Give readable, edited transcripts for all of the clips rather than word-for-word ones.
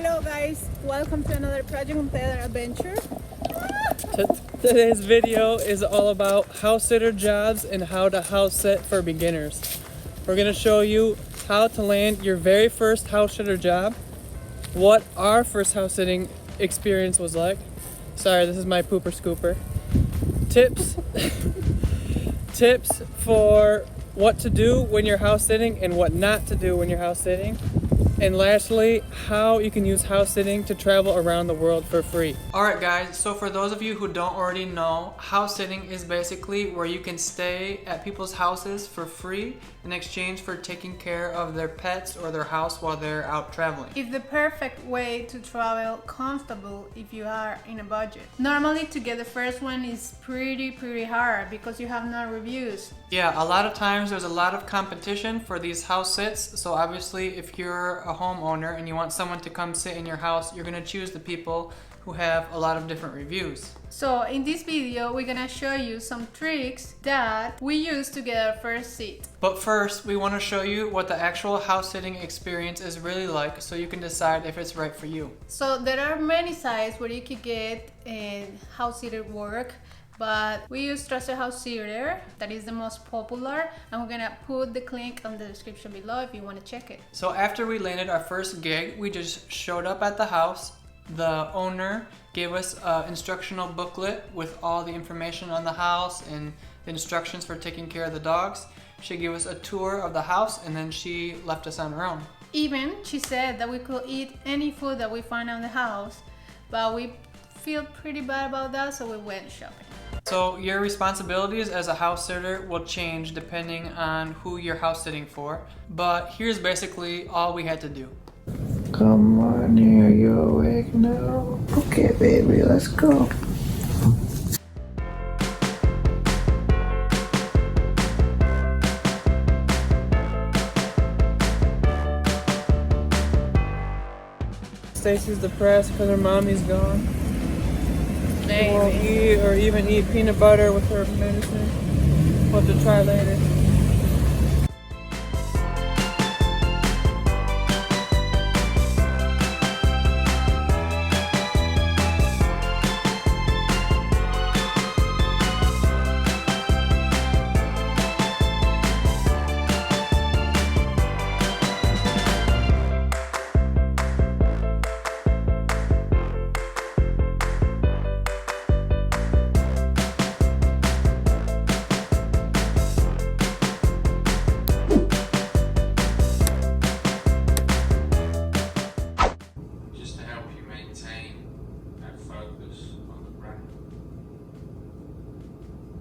Hello guys, welcome to another Project Untethered adventure. Today's video is all about house sitter jobs and how to house sit for beginners. We're going to show you how to land your very first house sitter job, what our first house sitting experience was like. Sorry, this is my pooper scooper. Tips for what to do when you're house sitting and what not to do when you're house sitting. And lastly, how you can use house sitting to travel around the world for free. Alright guys, so for those of you who don't already know, house sitting is basically where you can stay at people's houses for free in exchange for taking care of their pets or their house while they're out traveling. It's the perfect way to travel comfortable if you are in a budget. Normally to get the first one is pretty hard because you have no reviews. Yeah, a lot of times there's a lot of competition for these house sits, so obviously if you're a homeowner and you want someone to come sit in your house, you're gonna choose the people who have a lot of different reviews. So in this video, we're gonna show you some tricks that we use to get our first seat. But first, we want to show you what the actual house sitting experience is really like so you can decide if it's right for you. So there are many sites where you can get house sitter work, but we use Trusted Housesitting, that is the most popular, and we're gonna put the link on the description below if you want to check it. So after we landed our first gig, we just showed up at the house. The owner gave us an instructional booklet with all the information on the house and the instructions for taking care of the dogs. She gave us a tour of the house and then she left us on our own. Even she said that we could eat any food that we find on the house, but we feel pretty bad about that, so we went shopping. So your responsibilities as a house sitter will change depending on who you're house sitting for, but here's basically all we had to do. Come on here, you awake now? Okay, baby, let's go. Stacy's depressed because her mommy's gone. Maybe. She won't eat or even eat peanut butter with her medicine. We'll have to try later.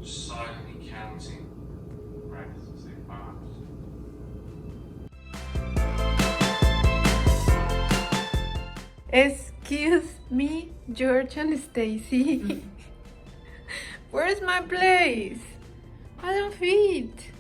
Silently counting breaths as they pass. Excuse me, George and Stacy. Where's my place? I don't fit.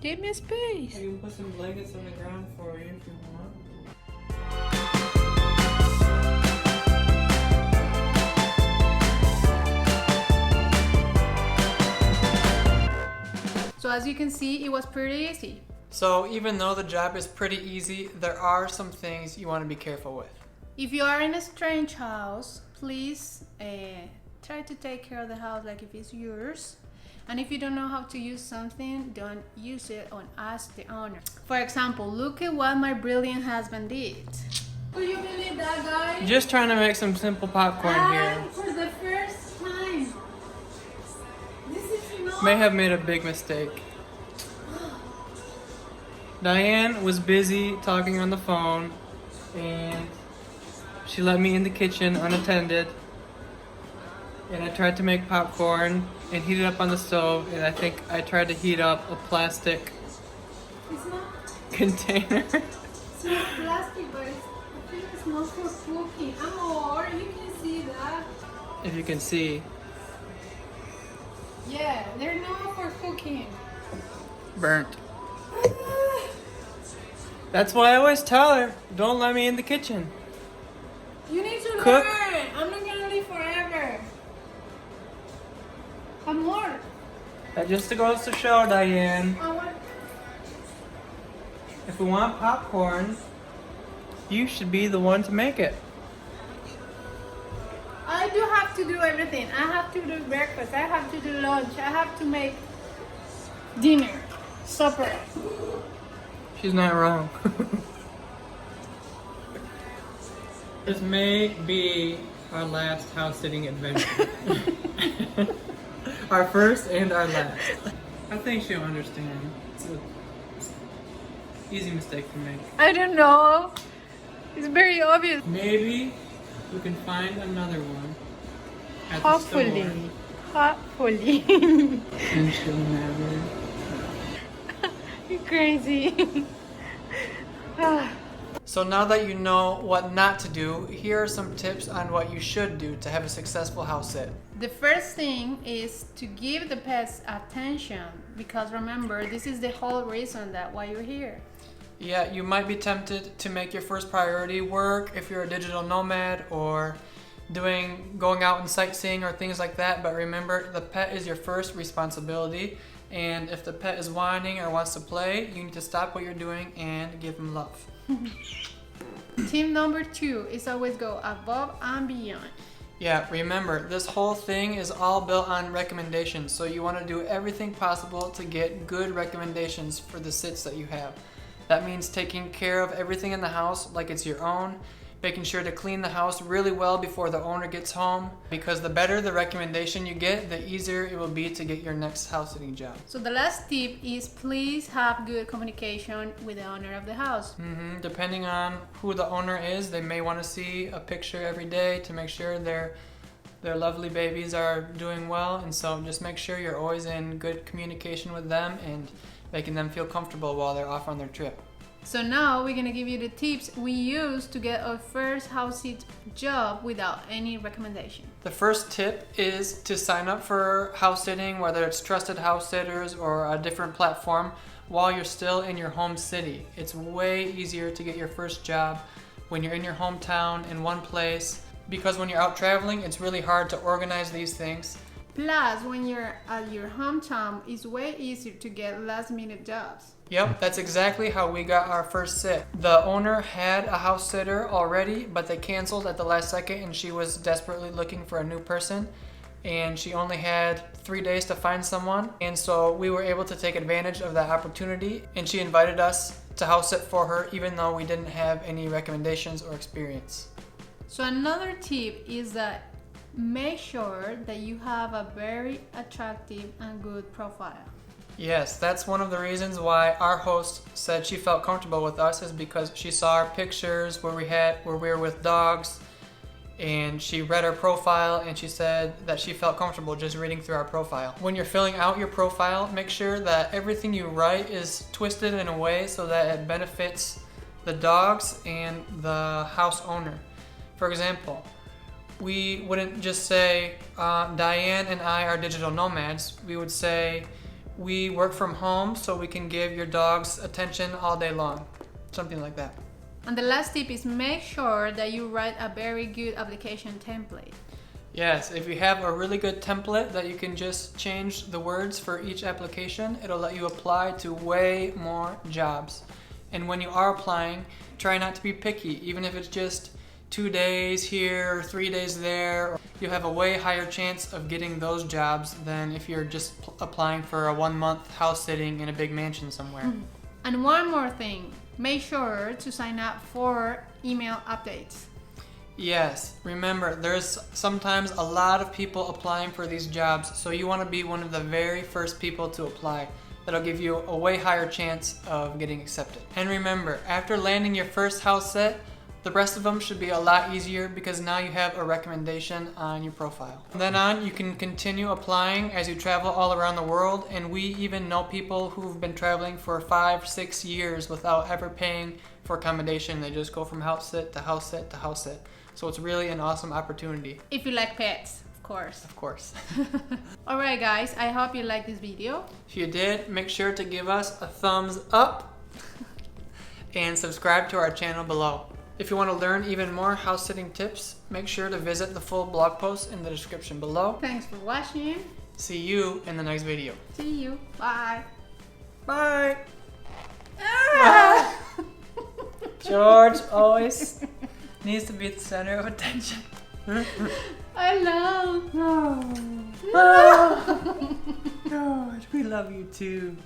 Give me a space. I can put some blankets on the ground for you if you want. So as you can see, it was pretty easy. So even though the job is pretty easy, there are some things you want to be careful with. If you are in a strange house, please try to take care of the house like if it's yours. And if you don't know how to use something, don't use it or ask the owner. For example, look at what my brilliant husband did. Do you believe that, guy? Just trying to make some simple popcorn here. And for the first time. This is not... May have made a big mistake. Diane was busy talking on the phone and she let me in the kitchen unattended. And I tried to make popcorn and heat it up on the stove, and I think I tried to heat up a plastic container. It's not plastic, but I think it's not for cooking. Amor, you can see that. If you can see. Yeah, they're not for cooking. Burnt. That's why I always tell her, don't let me in the kitchen. You need to Cook. learn. I'm not gonna live forever. Amor. That just goes to show, Diane. I want... If we want popcorn, You should be the one to make it. I do have to do everything. I have to do breakfast. I have to do lunch. I have to make dinner, supper. She's not wrong. This may be our last house sitting adventure. Our first and our last. I think she'll understand. It's an easy mistake to make. I don't know. It's very obvious. Maybe we can find another one at Hopefully. the store. Hopefully. And she'll never. You're crazy. So now that you know what not to do, here are some tips on what you should do to have a successful house sit. The first thing is to give the pets attention, because remember, this is the whole reason that why you're here. Yeah, you might be tempted to make your first priority work if you're a digital nomad or going out and sightseeing or things like that, but remember, the pet is your first responsibility, and if the pet is whining or wants to play, you need to stop what you're doing and give them love. Tip number 2 is always go above and beyond. Yeah, remember, this whole thing is all built on recommendations, so you want to do everything possible to get good recommendations for the sits that you have. That means taking care of everything in the house like it's your own, making sure to clean the house really well before the owner gets home, because the better the recommendation you get, the easier it will be to get your next house sitting job. So the last tip is please have good communication with the owner of the house. Depending on who the owner is, they may want to see a picture every day to make sure their lovely babies are doing well, and so just make sure you're always in good communication with them and making them feel comfortable while they're off on their trip. So now we're gonna give you the tips we use to get our first house sit job without any recommendation. The first tip is to sign up for house sitting, whether it's Trusted House Sitters or a different platform, while you're still in your home city. It's way easier to get your first job when you're in your hometown in one place, because when you're out traveling, it's really hard to organize these things. Plus, when you're at your hometown, it's way easier to get last-minute jobs. Yep, that's exactly how we got our first sit. The owner had a house sitter already, but they canceled at the last second, and she was desperately looking for a new person, and she only had 3 days to find someone, and so we were able to take advantage of that opportunity, and she invited us to house sit for her even though we didn't have any recommendations or experience. So another tip is that make sure that you have a very attractive and good profile. Yes, that's one of the reasons why our host said she felt comfortable with us, is because she saw our pictures where we were with dogs, and she read our profile, and she said that she felt comfortable just reading through our profile. When you're filling out your profile, make sure that everything you write is twisted in a way so that it benefits the dogs and the house owner. For example, we wouldn't just say, Diane and I are digital nomads. We would say, we work from home so we can give your dogs attention all day long. Something like that. And the last tip is make sure that you write a very good application template. Yes, if you have a really good template that you can just change the words for each application, it'll let you apply to way more jobs. And when you are applying, try not to be picky, even if it's just 2 days here or 3 days there. You have a way higher chance of getting those jobs than if you're just applying for a 1-month house sitting in a big mansion somewhere. And one more thing, make sure to sign up for email updates. Yes, remember, there's sometimes a lot of people applying for these jobs, so you want to be one of the very first people to apply. That'll give you a way higher chance of getting accepted. And remember, after landing your first house sit, the rest of them should be a lot easier, because now you have a recommendation on your profile. From then on, you can continue applying as you travel all around the world, and we even know people who've been traveling for 5-6 years without ever paying for accommodation. They just go from house sit to house sit to house sit. So it's really an awesome opportunity. If you like pets, of course. Of course. Alright guys, I hope you liked this video. If you did, make sure to give us a thumbs up and subscribe to our channel below. If you want to learn even more house sitting tips, make sure to visit the full blog post in the description below. Thanks for watching. See you in the next video. See you. Bye. Bye. Ah! George always needs to be the center of attention. I know. Oh, George, we love you too.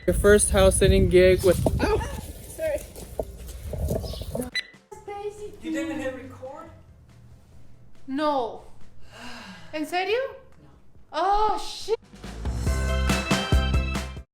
Your first house sitting gig with. Oh, sorry. You didn't hit record? No. ¿En serio? Oh, shit.